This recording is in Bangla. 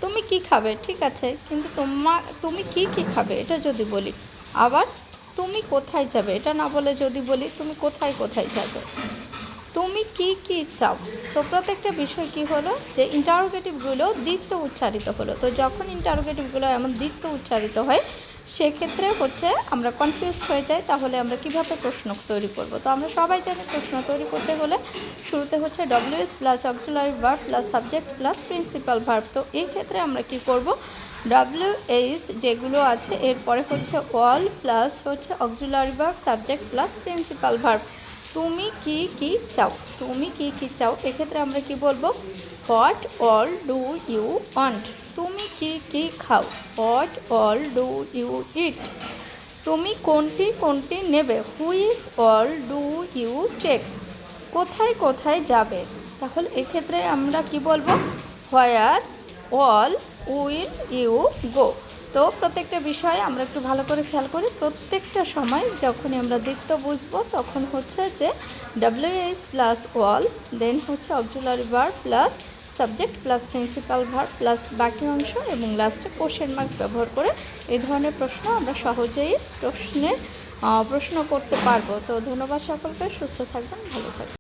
তুমি কি খাবে, ঠিক আছে, কিন্তু তুমি কি খাবে এটা যদি বলি। আবার তুমি কোথায় যাবে এটা না বলে যদি বলি তুমি কোথায় কোথায় যাবে। তুমি কি চাও। তো প্রত্যেকটা বিষয় কি হলো যে ইন্টারোগেটিভগুলো দ্বিত্ব উচ্চারিত হলো। তো যখন ইন্টারোগেটিভগুলো এমন দ্বিত্ব উচ্চারিত হয় সেক্ষেত্রে হচ্ছে আমরা কনফিউজড হয়ে যাই, তাহলে আমরা কিভাবে প্রশ্ন তৈরি করব। তো আমরা সবাই জানি প্রশ্ন তৈরি করতে হলে শুরুতে হচ্ছে WS plus auxiliary verb plus subject plus principal verb. তো এই ক্ষেত্রে আমরা কি করব, ডব্লিউএস যেগুলো আছে এরপরে হচ্ছে অল প্লাস হচ্ছে auxiliary verb subject plus principal verb. তুমি কি চাও, তুমি কি চাও, এক্ষেত্রে আমরা কি বলবো, what all do you want. তুমি কি খাও, what all do you eat. তুমি কোনটি নেবে, which all do you take. কোথায় কোথায় যাবে, তাহলে এক্ষেত্রে আমরা কি বলবো, where all will you go. তো প্রত্যেকটা বিষয়ে আমরা একটু ভালো করে খেয়াল করি, প্রত্যেকটা সময় যখনই আমরা দ্বিত্ব বুঝবো তখন হচ্ছে যে ডব্লিউএস প্লাস অল, দেন হচ্ছে auxiliary verb plus subject plus principal verb plus বাকি অংশ এবং লাস্টে কোশ্চেন মার্ক ব্যবহার করে এই ধরনের প্রশ্ন আমরা সহজেই প্রশ্ন করতে পারবো। তো ধন্যবাদ সকলকে, সুস্থ থাকবেন, ভালো থাকবেন।